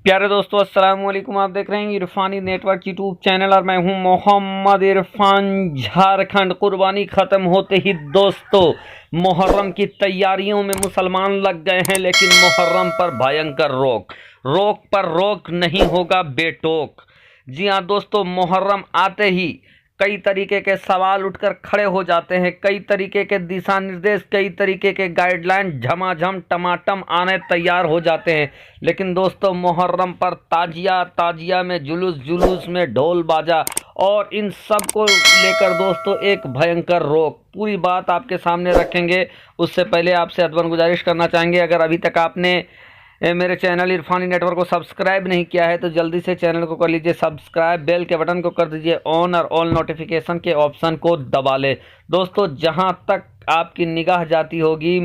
प्यारे दोस्तों, अस्सलाम वालेकुम। आप देख रहे हैं इरफानी नेटवर्क यूट्यूब चैनल और मैं हूं मोहम्मद इरफान। झारखंड कुर्बानी ख़त्म होते ही दोस्तों मुहर्रम की तैयारियों में मुसलमान लग गए हैं, लेकिन मुहर्रम पर भयंकर रोक पर रोक नहीं होगा बेटोक। जी हाँ दोस्तों, मुहर्रम आते ही कई तरीके के सवाल उठकर खड़े हो जाते हैं, कई तरीके के दिशा निर्देश, कई तरीके के गाइडलाइन झमाझम टमाटम आने तैयार हो जाते हैं। लेकिन दोस्तों मुहर्रम पर ताजिया में जुलूस में ढोल बाजा और इन सब को लेकर दोस्तों एक भयंकर रोक, पूरी बात आपके सामने रखेंगे। उससे पहले आपसे अदबन गुजारिश करना चाहेंगे, अगर अभी तक आपने मेरे चैनल इरफानी नेटवर्क को सब्सक्राइब नहीं किया है तो जल्दी से चैनल को कर लीजिए सब्सक्राइब, बेल के बटन को कर दीजिए ऑन और ऑल नोटिफिकेशन के ऑप्शन को दबा ले। दोस्तों जहां तक आपकी निगाह जाती होगी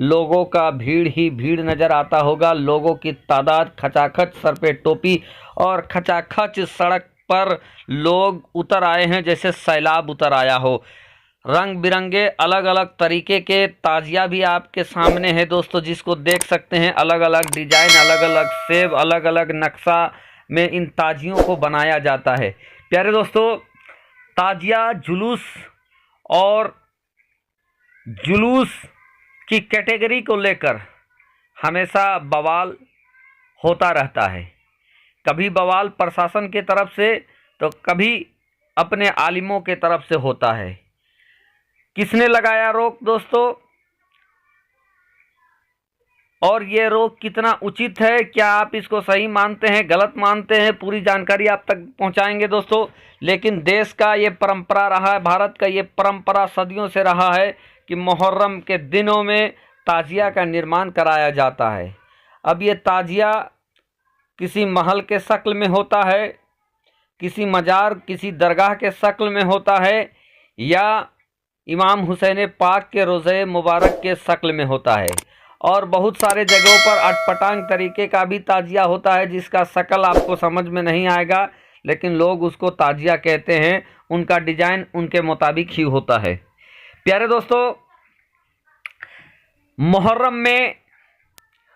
लोगों का भीड़ ही भीड़ नज़र आता होगा। लोगों की तादाद, खचाखच सर पे टोपी और खचाखच सड़क पर लोग उतर आए हैं जैसे सैलाब उतर आया हो। रंग बिरंगे अलग अलग तरीके के ताजिया भी आपके सामने है दोस्तों, जिसको देख सकते हैं। अलग अलग डिजाइन, अलग अलग शेप, अलग अलग नक्शा में इन ताजियों को बनाया जाता है। प्यारे दोस्तों, ताजिया और जुलूस की कैटेगरी को लेकर हमेशा बवाल होता रहता है। कभी बवाल प्रशासन की तरफ से तो कभी अपने आलिमों के तरफ से होता है। किसने लगाया रोक दोस्तों, और ये रोक कितना उचित है, क्या आप इसको सही मानते हैं, गलत मानते हैं, पूरी जानकारी आप तक पहुंचाएंगे दोस्तों। लेकिन देश का ये परंपरा रहा है, भारत का ये परंपरा सदियों से रहा है कि मुहर्रम के दिनों में ताजिया का निर्माण कराया जाता है। अब ये ताजिया किसी महल के शक्ल में होता है, किसी मजार, किसी दरगाह के शक्ल में होता है, या इमाम हुसैन पाक के रोज़े मुबारक के शक्ल में होता है। और बहुत सारे जगहों पर अटपटांग तरीके का भी ताजिया होता है जिसका शक्ल आपको समझ में नहीं आएगा, लेकिन लोग उसको ताजिया कहते हैं। उनका डिजाइन उनके मुताबिक ही होता है। प्यारे दोस्तों, मुहर्रम में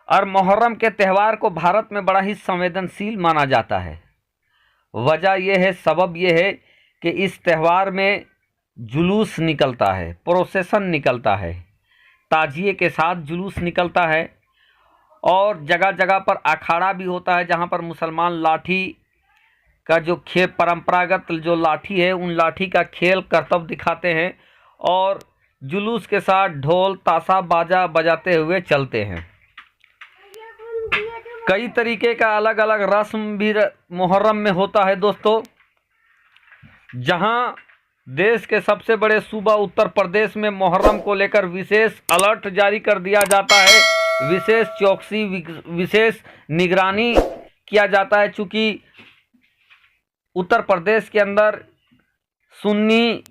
और मुहर्रम के त्यौहार को भारत में बड़ा ही संवेदनशील माना जाता है। वजह यह है, सबब यह है कि इस त्यौहार में जुलूस निकलता है, प्रोसेसन निकलता है, ताजिए के साथ जुलूस निकलता है। और जगह जगह पर अखाड़ा भी होता है जहां पर मुसलमान लाठी का जो खेल, परंपरागत जो लाठी है, उन लाठी का खेल करतब दिखाते हैं और जुलूस के साथ ढोल ताशा बाजा बजाते हुए चलते हैं। कई तरीके का अलग अलग रस्म भी मुहर्रम में होता है दोस्तों। जहां देश के सबसे बड़े सूबा उत्तर प्रदेश में मुहर्रम को लेकर विशेष अलर्ट जारी कर दिया जाता है, विशेष चौकसी, विशेष निगरानी किया जाता है। चूँकि उत्तर प्रदेश के अंदर सुन्नी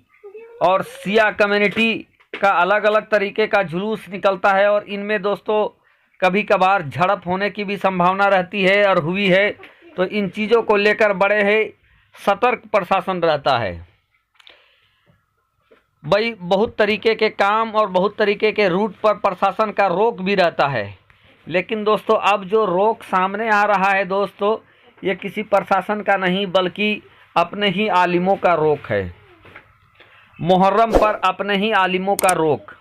और शिया कम्युनिटी का अलग अलग तरीके का जुलूस निकलता है और इनमें दोस्तों कभी कभार झड़प होने की भी संभावना रहती है और हुई है। तो इन चीज़ों को लेकर बड़े ही सतर्क प्रशासन रहता है भाई। बहुत तरीके के काम और बहुत तरीके के रूट पर प्रशासन का रोक भी रहता है। लेकिन दोस्तों अब जो रोक सामने आ रहा है दोस्तों, ये किसी प्रशासन का नहीं बल्कि अपने ही आलिमों का रोक है। मुहर्रम पर अपने ही आलिमों का रोक।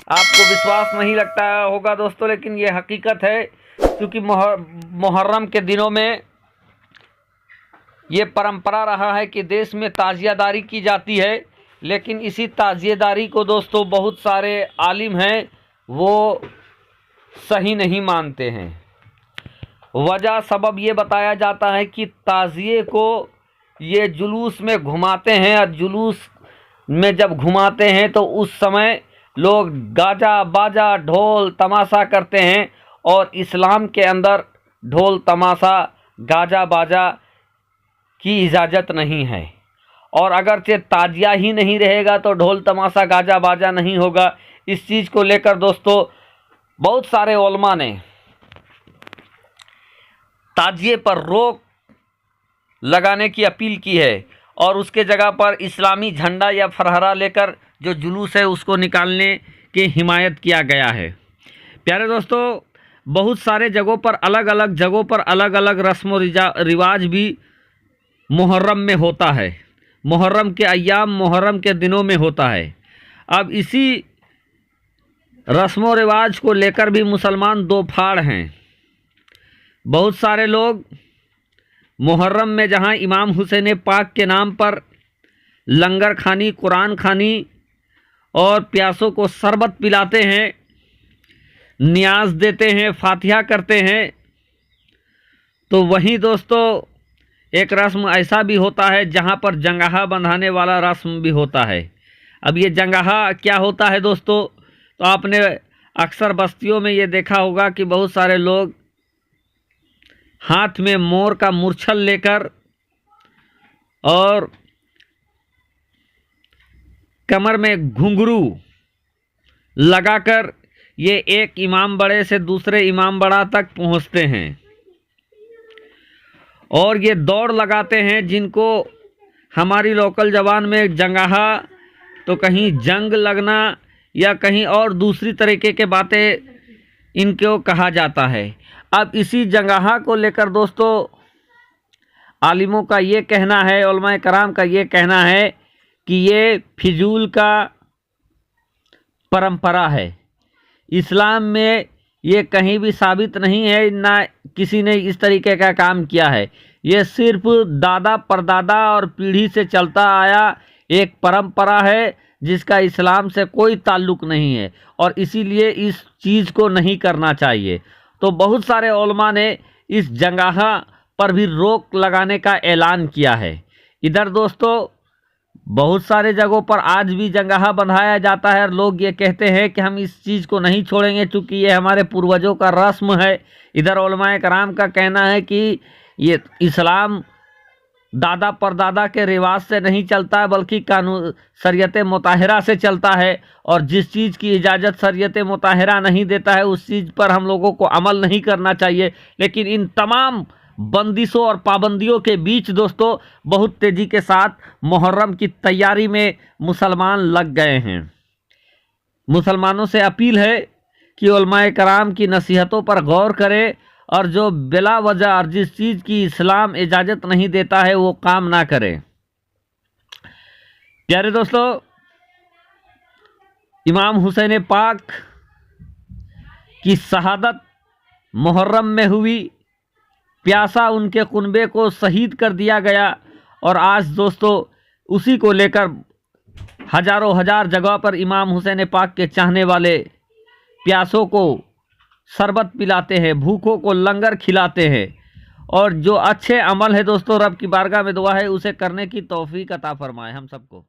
आपको विश्वास नहीं लगता होगा दोस्तों, लेकिन ये हकीकत है। क्योंकि मुहर्रम के दिनों में ये परंपरा रहा है कि देश में ताजियादारी की जाती है, लेकिन इसी ताजियादारी को दोस्तों बहुत सारे आलिम हैं वो सही नहीं मानते हैं। वजह सबब ये बताया जाता है कि ताजिए को ये जुलूस में घुमाते हैं और जुलूस में जब घुमाते हैं तो उस समय लोग गाजा बाजा ढोल तमाशा करते हैं, और इस्लाम के अंदर ढोल तमाशा गाजा बाजा की इजाज़त नहीं है। और अगरचे ताजिया ही नहीं रहेगा तो ढोल तमाशा गाजा बाजा नहीं होगा। इस चीज़ को लेकर दोस्तों बहुत सारे उलमा ने ताजिए पर रोक लगाने की अपील की है और उसके जगह पर इस्लामी झंडा या फरहरा लेकर जो जुलूस है उसको निकालने की हिमायत किया गया है। प्यारे दोस्तों, बहुत सारे जगहों पर अलग अलग रस्म रिवाज भी मुहर्रम में होता है। मुहर्रम के अय्याम, मुहर्रम के दिनों में होता है। अब इसी रस्म व रिवाज को लेकर भी मुसलमान दो फाड़ हैं। बहुत सारे लोग मुहर्रम में जहां इमाम हुसैन पाक के नाम पर लंगर खानी, कुरान खानी और प्यासों को शरबत पिलाते हैं, नियाज देते हैं, फातिहा करते हैं, तो वहीं दोस्तों एक रस्म ऐसा भी होता है जहां पर जंगाहा बंधाने वाला रस्म भी होता है। अब ये जंगाहा क्या होता है दोस्तों, तो आपने अक्सर बस्तियों में ये देखा होगा कि बहुत सारे लोग हाथ में मोर का मूर्छल लेकर और कमर में घुंघरू लगाकर ये एक इमाम बड़े से दूसरे इमाम बड़ा तक पहुंचते हैं और ये दौड़ लगाते हैं, जिनको हमारी लोकल ज़बान में जंगाहा, तो कहीं जंग लगना या कहीं और दूसरी तरीके के बातें इनको कहा जाता है। अब इसी जंगाहा को लेकर दोस्तों आलिमों का ये कहना है, उलमाए कराम का ये कहना है कि ये फिजूल का परंपरा है। इस्लाम में ये कहीं भी साबित नहीं है, ना किसी ने इस तरीके का काम किया है। ये सिर्फ दादा परदादा और पीढ़ी से चलता आया एक परंपरा है जिसका इस्लाम से कोई ताल्लुक़ नहीं है और इसीलिए इस चीज़ को नहीं करना चाहिए। तो बहुत सारे उलमा ने इस जंगाहा पर भी रोक लगाने का ऐलान किया है। इधर दोस्तों बहुत सारे जगहों पर आज भी जंगाहा बंधाया जाता है और लोग ये कहते हैं कि हम इस चीज़ को नहीं छोड़ेंगे क्योंकि ये हमारे पूर्वजों का रस्म है। इधर उलमाए कराम का कहना है कि ये इस्लाम दादा परदादा के रिवाज से नहीं चलता है बल्कि कानून शरीयत मुताहिरा से चलता है और जिस चीज़ की इजाज़त शरीयत मुताहिरा नहीं देता है उस चीज़ पर हम लोगों को अमल नहीं करना चाहिए। लेकिन इन तमाम बंदिशों और पाबंदियों के बीच दोस्तों बहुत तेज़ी के साथ मुहर्रम की तैयारी में मुसलमान लग गए हैं। मुसलमानों से अपील है कि उलमाए कराम की नसीहतों पर गौर करें और जो बिला वजह और जिस चीज़ की इस्लाम इजाज़त नहीं देता है वो काम ना करें। प्यारे दोस्तों, इमाम हुसैन पाक की शहादत मुहर्रम में हुई, प्यासा उनके कुनबे को शहीद कर दिया गया और आज दोस्तों उसी को लेकर हजारों हजार जगह पर इमाम हुसैन पाक के चाहने वाले प्यासों को शरबत पिलाते हैं, भूखों को लंगर खिलाते हैं और जो अच्छे अमल है दोस्तों रब की बारगाह में दुआ है उसे करने की तौफीक अता फरमाए हम सबको।